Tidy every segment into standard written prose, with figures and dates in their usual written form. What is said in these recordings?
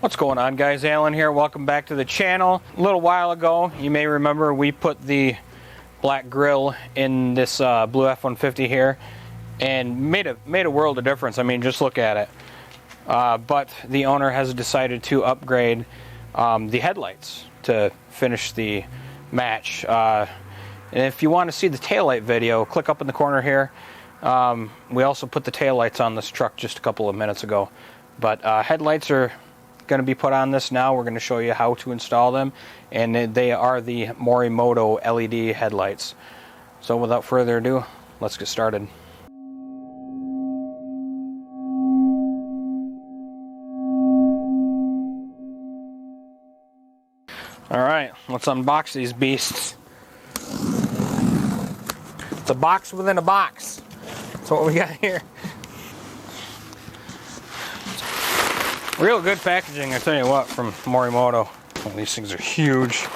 What's going on, guys? Alan here. Welcome back to the channel. A little while ago, you may remember we put the black grill in this blue F-150 here and made a world of difference. I mean, just look at it. But the owner has decided to upgrade the headlights to finish the match. And if you want to see the taillight video, click up in the corner here. We also put the taillights on this truck just a couple of minutes ago. But headlights are going to be put on this now. We're going to show you how to install them, and they are the Morimoto LED headlights. So without further ado, let's get started. Alright, let's unbox these beasts. It's a box within a box. That's what we got here. Real good packaging, I tell you what, from Morimoto. Oh, these things are huge.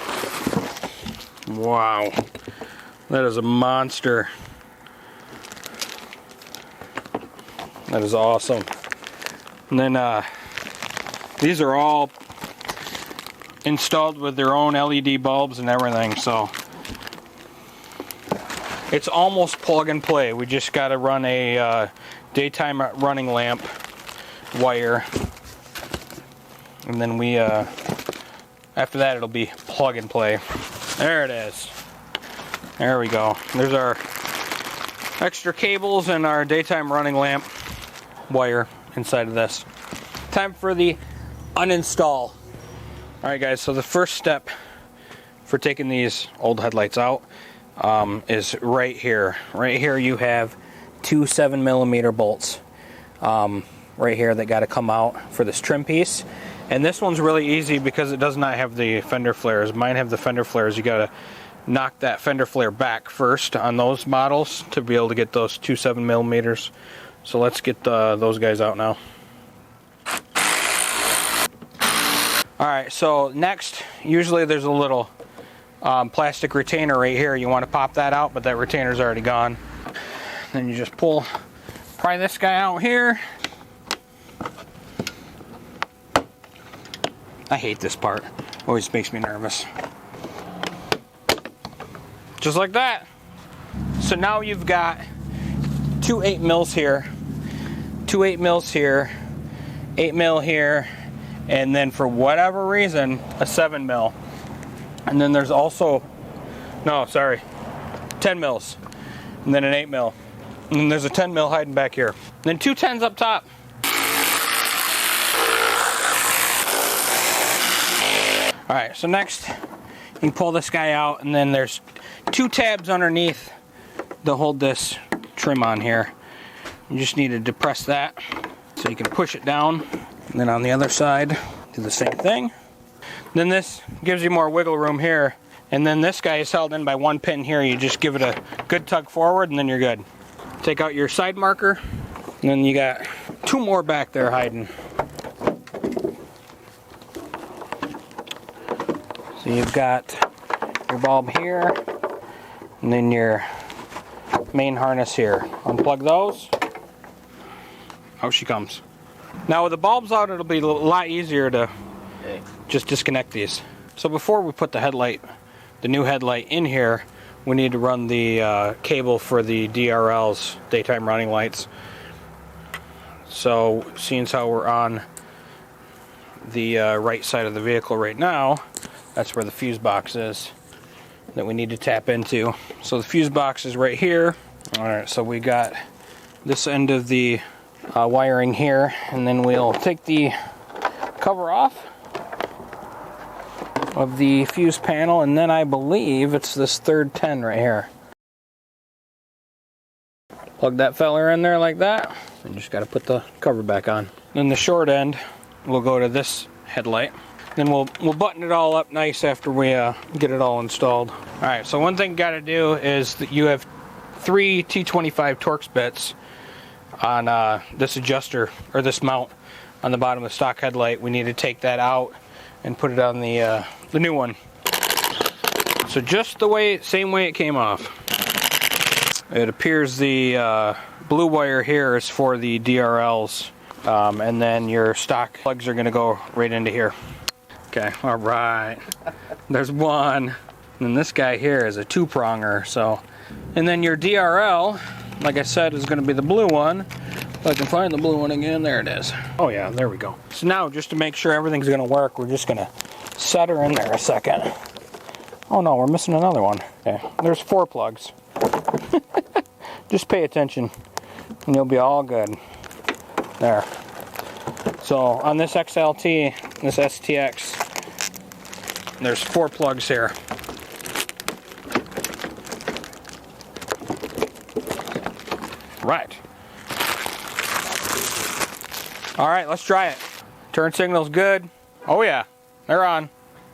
Wow. That is a monster. That is awesome. And then these are all installed with their own LED bulbs and everything, so it's almost plug and play. We just got to run a daytime running lamp wire, and then we after that it'll be plug and play. There it is. There we go. There's our extra cables and our daytime running lamp wire inside of this. Time for the uninstall. Alright guys, so the first step for taking these old headlights out is right here. Right here you have two 7mm bolts right here that got to come out for this trim piece. And this one's really easy because it does not have the fender flares. Mine have the fender flares. You got to knock that fender flare back first on those models to be able to get those two 7mm. So let's get those guys out now. Alright, so next, usually there's a little plastic retainer right here. You want to pop that out, but that retainer's already gone. Then you just pry this guy out here. I hate this part. Always makes me nervous. Just like that. So now you've got two 8mm here, two 8mm here, 8mm here, and then for whatever reason, a 7mm. And then there's also, 10mm. And then an 8mm. And then there's a 10mm hiding back here. And then two 10s up top. Alright, so next, you can pull this guy out, and then there's two tabs underneath to hold this trim on here. You just need to depress that so you can push it down. And then on the other side, do the same thing. Then this gives you more wiggle room here. And then this guy is held in by one pin here. You just give it a good tug forward, and then you're good. Take out your side marker, and then you got two more back there hiding. So you've got your bulb here, and then your main harness here. Unplug those. Out she comes. Now with the bulbs out, it'll be a lot easier to just disconnect these. So before we put the new headlight in here, we need to run the cable for the DRLs, daytime running lights. So seeing as how we're on the right side of the vehicle right now, that's where the fuse box is that we need to tap into. So the fuse box is right here. Alright, so we got this end of the wiring here, and then we'll take the cover off of the fuse panel, and then I believe it's this third 10 right here. Plug that feller in there like that, and just got to put the cover back on. Then the short end will go to this headlight. Then we'll button it all up nice after we get it all installed. Alright, so one thing you got to do is that you have 3 T25 Torx bits on this adjuster, or this mount on the bottom of the stock headlight. We need to take that out and put it on the new one. So just the same way it came off. It appears the blue wire here is for the DRLs. And then your stock plugs are going to go right into here. Okay, all right. There's one. And this guy here is a 2-pronger. So, and then your DRL, like I said, is going to be the blue one. If I can find the blue one again, there it is. Oh yeah, there we go. So now, just to make sure everything's going to work, we're just going to set her in there a second. Oh no, we're missing another one. Okay, there's 4 plugs. Just pay attention, and you'll be all good. There. So on this XLT, this STX, there's 4 plugs here. Right. All right, let's try it. Turn signal's good. Oh yeah, they're on.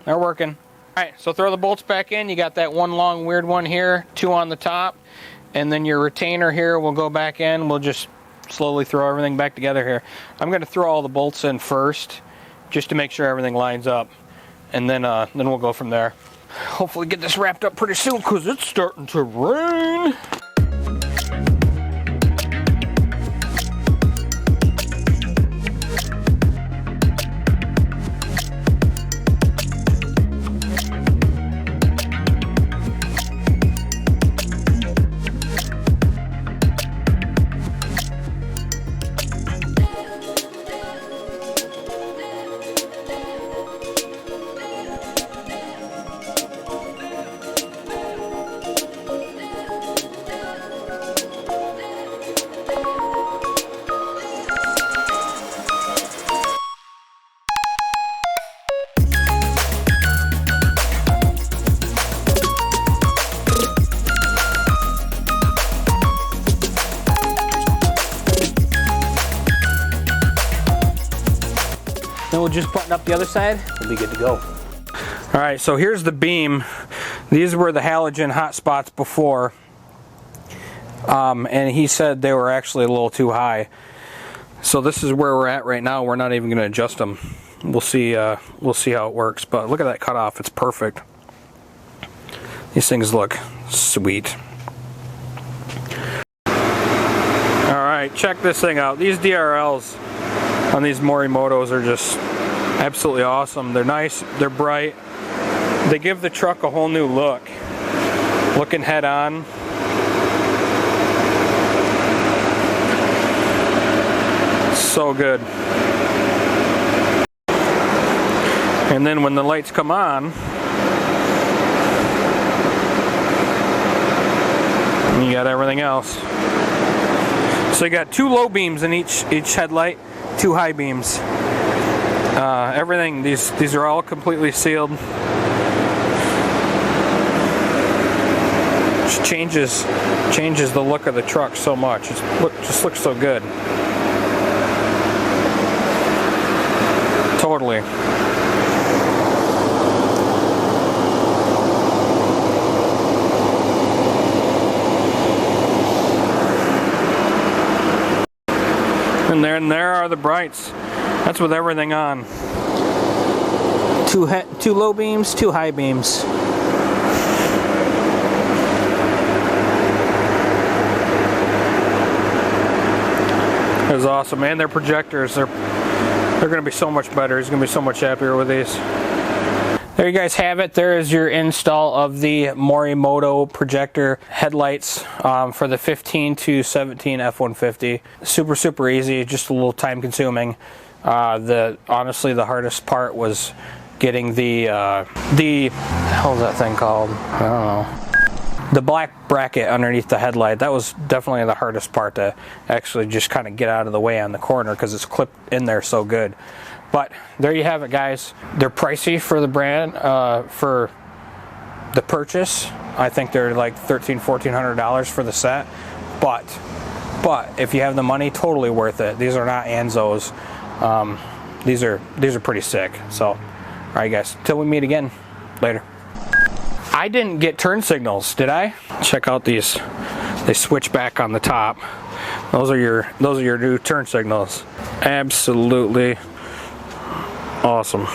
They're working. All right, so throw the bolts back in. You got that one long weird one here, 2 on the top, and then your retainer here will go back in. We'll just slowly throw everything back together here. I'm going to throw all the bolts in first, just to make sure everything lines up, and then we'll go from there. Hopefully get this wrapped up pretty soon, because it's starting to rain. Then we'll just button up the other side. We'll be good to go. All right, so here's the beam. These were the halogen hot spots before. And he said they were actually a little too high. So this is where we're at right now. We're not even gonna adjust them. We'll see how it works. But look at that cutoff, it's perfect. These things look sweet. All right, check this thing out. These DRLs on these Morimotos are just absolutely awesome. They're nice, they're bright. They give the truck a whole new look. Looking head on. So good. And then when the lights come on, you got everything else. So you got 2 low beams in each headlight, 2 high beams. Everything, these are all completely sealed. Just changes the look of the truck so much. It just looks so good. Totally. And there are the brights. That's with everything on. 2 low beams, 2 high beams. That's awesome, and their projectors, they're going to be so much better. He's going to be so much happier with these. There you guys have it. There is your install of the Morimoto projector headlights for the 15 to 17 F-150. Super easy, just a little time consuming. Honestly, the hardest part was getting the how's that thing called? I don't know. The black bracket underneath the headlight. That was definitely the hardest part to actually just kind of get out of the way on the corner, because it's clipped in there so good. But there you have it, guys. They're pricey for the brand, for the purchase. I think they're like $1,400 for the set. But if you have the money, totally worth it. These are not Anzos. These are pretty sick. So, all right, guys. Till we meet again. Later. I didn't get turn signals, did I? Check out these. They switch back on the top. Those are your new turn signals. Absolutely awesome.